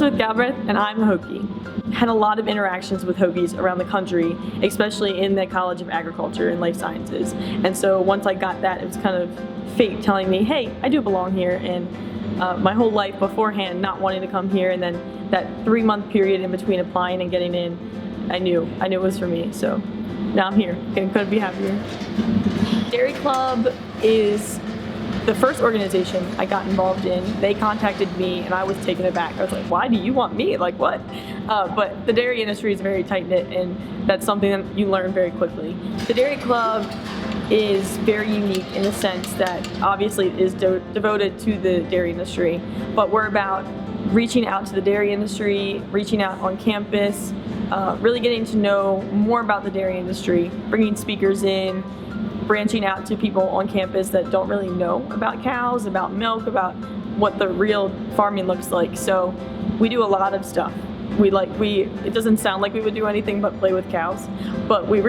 with Galbraith, and I'm a Hokie. Had a lot of interactions with Hokies around the country, especially in the College of Agriculture and Life Sciences. And so once I got that, it was kind of fate telling me, hey, I do belong here. And my whole life beforehand not wanting to come here, and then that 3-month period in between applying and getting in, I knew it was for me. So now I'm here and couldn't be happier. Dairy Club is the first organization I got involved in. They contacted me and I was taken aback. I was like, why do you want me? Like, what? But the dairy industry is very tight-knit, and that's something that you learn very quickly. The Dairy Club is very unique in the sense that obviously it is devoted to the dairy industry, but we're about reaching out to the dairy industry, reaching out on campus, really getting to know more about the dairy industry, bringing speakers in, branching out to people on campus that don't really know about cows, about milk, about what the real farming looks like. So we do a lot of stuff. It doesn't sound like we would do anything but play with cows, but we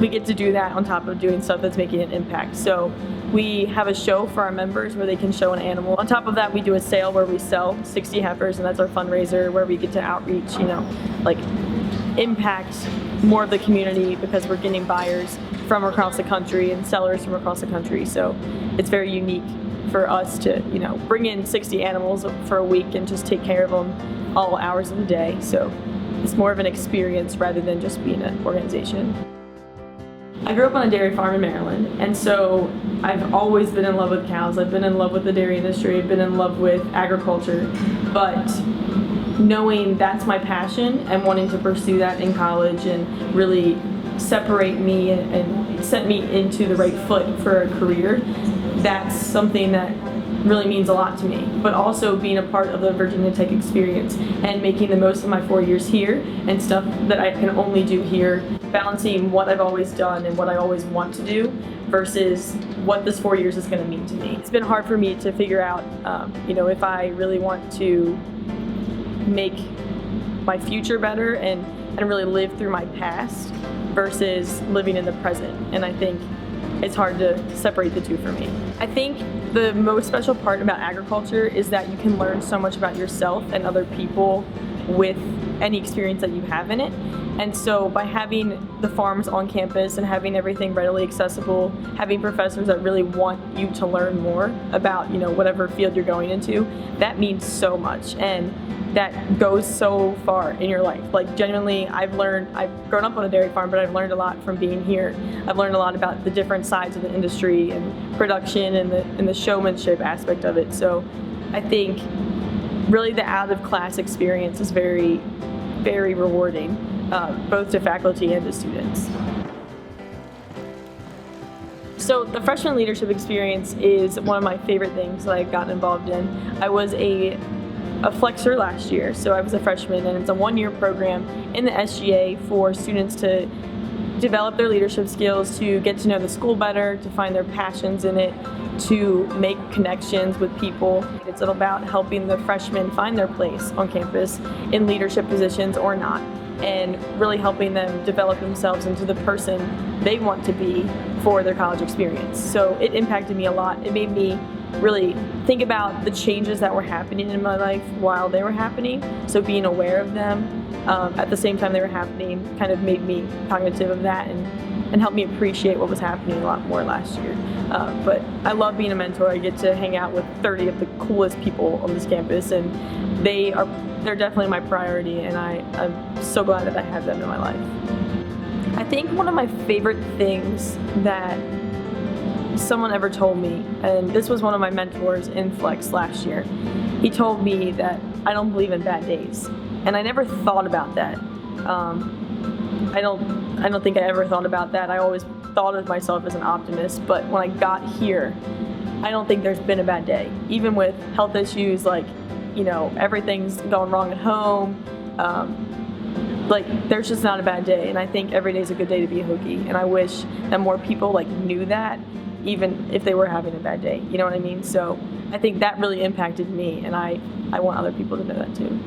get to do that on top of doing stuff that's making an impact. So we have a show for our members where they can show an animal. On top of that, we do a sale where we sell 60 heifers, and that's our fundraiser where we get to outreach, impact more of the community because we're getting buyers from across the country and sellers from across the country. So it's very unique for us to, bring in 60 animals for a week and just take care of them all hours of the day. So it's more of an experience rather than just being an organization. I grew up on a dairy farm in Maryland, and so I've always been in love with cows. I've been in love with the dairy industry. I've been in love with agriculture, but knowing that's my passion and wanting to pursue that in college and really separate me and set me into the right foot for a career, that's something that really means a lot to me. But also being a part of the Virginia Tech experience and making the most of my 4 years here and stuff that I can only do here, balancing what I've always done and what I always want to do versus what this 4 years is going to mean to me. It's been hard for me to figure out, if I really want to make my future better and really live through my past versus living in the present. And I think it's hard to separate the two for me. I think the most special part about agriculture is that you can learn so much about yourself and other people with any experience that you have in it. And so by having the farms on campus and having everything readily accessible, having professors that really want you to learn more about, whatever field you're going into, that means so much. And that goes so far in your life. Like genuinely, I've grown up on a dairy farm, but I've learned a lot from being here. I've learned a lot about the different sides of the industry and production and the showmanship aspect of it. So I think really the out of class experience is very, very rewarding, both to faculty and to students. So the freshman leadership experience is one of my favorite things that I've gotten involved in. I was a flexer last year, so I was a freshman, and it's a 1-year program in the SGA for students to develop their leadership skills, to get to know the school better, to find their passions in it, to make connections with people. It's about helping the freshmen find their place on campus in leadership positions or not, and really helping them develop themselves into the person they want to be for their college experience. So it impacted me a lot. It made me really think about the changes that were happening in my life while they were happening. So being aware of them at the same time they were happening kind of made me cognitive of that and helped me appreciate what was happening a lot more last year. But I love being a mentor. I get to hang out with 30 of the coolest people on this campus, and they're definitely my priority, and I'm so glad that I have them in my life. I think one of my favorite things that someone ever told me, and this was one of my mentors in Flex last year, he told me that I don't believe in bad days. And I never thought about that. I don't think I ever thought about that. I always thought of myself as an optimist, but when I got here, I don't think there's been a bad day. Even with health issues, everything's going wrong at home, there's just not a bad day. And I think every day is a good day to be a Hokie. And I wish that more people knew that, even if they were having a bad day, you know what I mean? So I think that really impacted me, and I want other people to know that too.